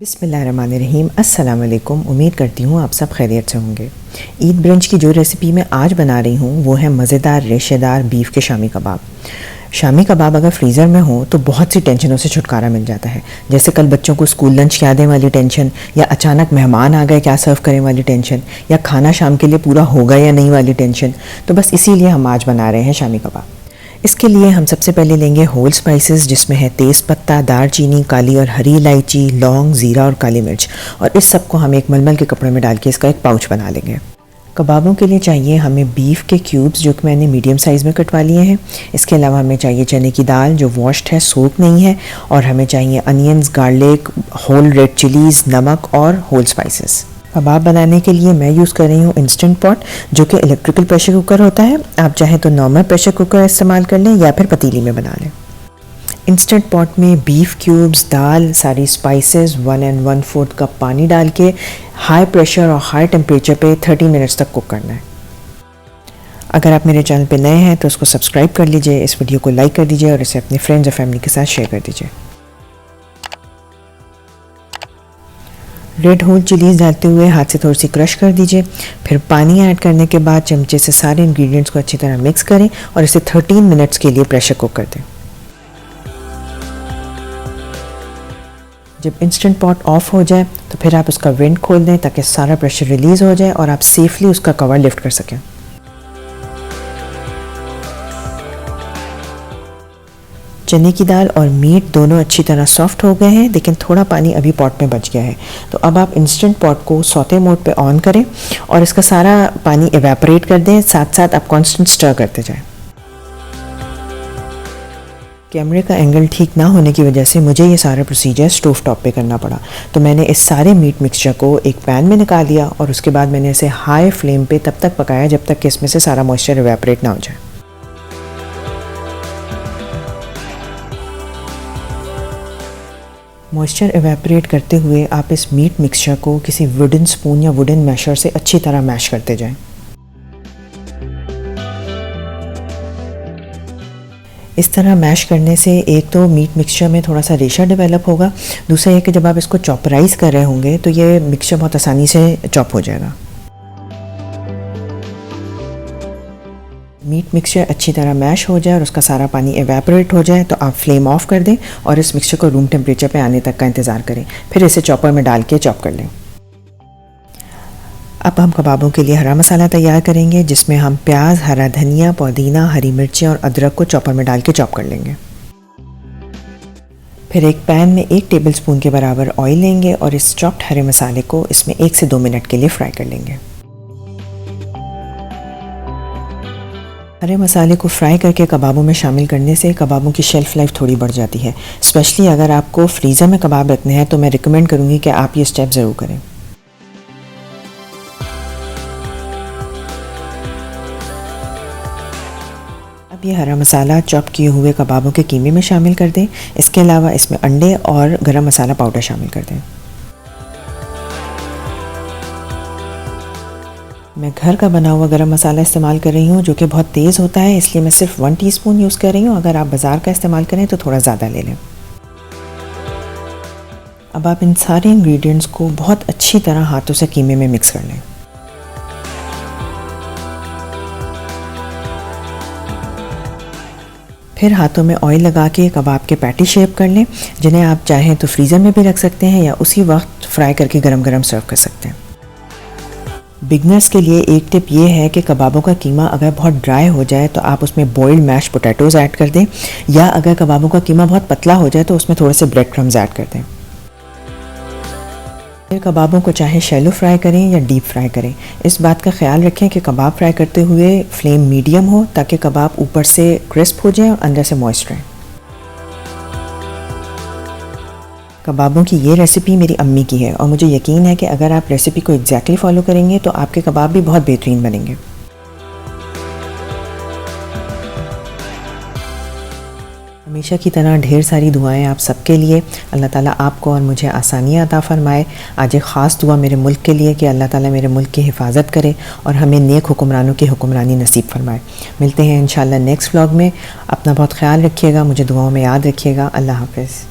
बिस्मिल्लाहिर्रहमानिर्रहीम। अस्सलाम वालेकुम। उम्मीद करती हूँ आप सब खैरियत से होंगे। ईद ब्रंच की जो रेसिपी मैं आज बना रही हूँ वो है मज़ेदार रेशेदार बीफ के शामी कबाब। शामी कबाब अगर फ्रीज़र में हो तो बहुत सी टेंशनों से छुटकारा मिल जाता है, जैसे कल बच्चों को स्कूल लंच क्या दें वाली टेंशन, या अचानक मेहमान आ गए क्या सर्व करें वाली टेंशन, या खाना शाम के लिए पूरा होगा या नहीं वाली टेंशन। तो बस इसीलिए हम आज बना रहे हैं शामी कबाब। इसके लिए हम सबसे पहले लेंगे होल स्पाइसेस, जिसमें है तेज़ पत्ता, दालचीनी, काली और हरी इलायची, लौंग, ज़ीरा और काली मिर्च, और इस सब को हम एक मलमल के कपड़े में डाल के इसका एक पाउच बना लेंगे। कबाबों के लिए चाहिए हमें बीफ के क्यूब्स, जो कि मैंने मीडियम साइज़ में कटवा लिए हैं। इसके अलावा हमें चाहिए चने की दाल जो वॉश्ड है, सोक नहीं है, और हमें चाहिए onions, garlic, whole red chillies, नमक और होल स्पाइसेस। कबाब बनाने के लिए मैं यूज़ कर रही हूँ इंस्टेंट पॉट, जो कि इलेक्ट्रिकल प्रेशर कुकर होता है। आप चाहें तो नॉर्मल प्रेशर कुकर इस्तेमाल कर लें या फिर पतीली में बना लें। इंस्टेंट पॉट में बीफ क्यूब्स, दाल, सारी स्पाइसेस, 1 और 1/4 कप पानी डाल के हाई प्रेशर और हाई टेम्परेचर पे 30 मिनट्स तक कुक करना है। अगर आप मेरे चैनल पे नए हैं तो उसको सब्सक्राइब कर लीजिए, इस वीडियो को लाइक कर दीजिए और इसे अपने फ्रेंड्स और फैमिली के साथ शेयर कर दीजिए। रेड होल चिलीज़ डालते हुए हाथ से थोड़ी सी क्रश कर दीजिए। फिर पानी ऐड करने के बाद चमचे से सारे इंग्रेडिएंट्स को अच्छी तरह मिक्स करें और इसे 13 मिनट्स के लिए प्रेशर कुक कर दें। जब इंस्टेंट पॉट ऑफ हो जाए तो फिर आप उसका वेंट खोल दें ताकि सारा प्रेशर रिलीज़ हो जाए और आप सेफली उसका कवर लिफ्ट कर सकें। चने की दाल और मीट दोनों अच्छी तरह सॉफ्ट हो गए हैं, लेकिन थोड़ा पानी अभी पॉट में बच गया है। तो अब आप इंस्टेंट पॉट को सौते मोड पे ऑन करें और इसका सारा पानी एवेपोरेट कर दें, साथ साथ आप कांस्टेंट स्टर करते जाएं। कैमरे का एंगल ठीक ना होने की वजह से मुझे ये सारा प्रोसीजर स्टोव टॉप पे करना पड़ा। तो मैंने इस सारे मीट मिक्सचर को एक पैन में निकाल लिया और उसके बाद मैंने इसे हाई फ्लेम पे तब तक पकाया जब तक कि इसमें से सारा मॉइस्चर एवेपोरेट ना हो जाए। मॉइस्चर एवेपोरेट करते हुए आप इस मीट मिक्सचर को किसी वुडन स्पून या वुडन मैशर से अच्छी तरह मैश करते जाएं। इस तरह मैश करने से एक तो मीट मिक्सचर में थोड़ा सा रेशा डेवलप होगा, दूसरा ये कि जब आप इसको चॉपराइज कर रहे होंगे तो ये मिक्सचर बहुत आसानी से चॉप हो जाएगा। मीट मिक्सचर अच्छी तरह मैश हो जाए और उसका सारा पानी एवेपोरेट हो जाए तो आप फ्लेम ऑफ कर दें और इस मिक्सचर को रूम टेम्परेचर पे आने तक का इंतज़ार करें। फिर इसे चॉपर में डाल के चॉप कर लें। अब हम कबाबों के लिए हरा मसाला तैयार करेंगे, जिसमें हम प्याज, हरा धनिया, पुदीना, हरी मिर्चें और अदरक को चॉपर में डाल के चॉप कर लेंगे। फिर एक पैन में 1 टेबलस्पून के बराबर ऑयल लेंगे और इस चॉप्ड हरे मसाले को इसमें 1 से 2 मिनट के लिए फ्राई कर लेंगे। हरे मसाले को फ्राई करके कबाबों में शामिल करने से कबाबों की शेल्फ़ लाइफ थोड़ी बढ़ जाती है। स्पेशली अगर आपको फ्रीज़र में कबाब रखने हैं तो मैं रिकमेंड करूँगी कि आप ये स्टेप ज़रूर करें। अब ये हरा मसाला चॉप किए हुए कबाबों के कीमे में शामिल कर दें। इसके अलावा इसमें अंडे और गरम मसाला पाउडर शामिल कर दें। मैं घर का बना हुआ गरम मसाला इस्तेमाल कर रही हूँ, जो कि बहुत तेज़ होता है, इसलिए मैं सिर्फ 1 टीस्पून यूज़ कर रही हूँ। अगर आप बाज़ार का इस्तेमाल करें तो थोड़ा ज़्यादा ले लें। अब आप इन सारे इंग्रेडिएंट्स को बहुत अच्छी तरह हाथों से कीमे में मिक्स कर लें। फिर हाथों में ऑयल लगा के कबाब के पैटी शेप कर लें, जिन्हें आप चाहें तो फ्रीज़र में भी रख सकते हैं या उसी वक्त फ्राई करके गरम गरम सर्व कर सकते हैं। बिगनर्स के लिए एक टिप ये है कि कबाबों का कीमा अगर बहुत ड्राई हो जाए तो आप उसमें बॉइल्ड मैश पोटैटोज़ ऐड कर दें, या अगर कबाबों का कीमा बहुत पतला हो जाए तो उसमें थोड़े से ब्रेड क्रम्स ऐड कर दें। फिर कबाबों को चाहे शैलो फ्राई करें या डीप फ्राई करें, इस बात का ख्याल रखें कि कबाब फ्राई करते हुए फ्लेम मीडियम हो ताकि कबाब ऊपर से क्रिस्प हो जाए और अंदर से मॉइस्ट रहे। कबाबों की ये रेसिपी मेरी अम्मी की है और मुझे यकीन है कि अगर आप रेसिपी को एग्जैक्टली फॉलो करेंगे तो आपके कबाब भी बहुत बेहतरीन बनेंगे। हमेशा की तरह ढेर सारी दुआएं आप सबके लिए। अल्लाह ताला आपको और मुझे आसानियाँ अता फ़रमाए। आज एक ख़ास दुआ मेरे मुल्क के लिए कि अल्लाह ताला मेरे मुल्क की हिफाजत करे और हमें नेक हुक्मरानों की हुक्मरानी नसीब फ़रमाए। मिलते हैं इंशाअल्लाह नेक्स्ट व्लॉग में। अपना बहुत ख्याल रखिएगा, मुझे दुआओं में याद रखिएगा। अल्लाह हाफ़िज़।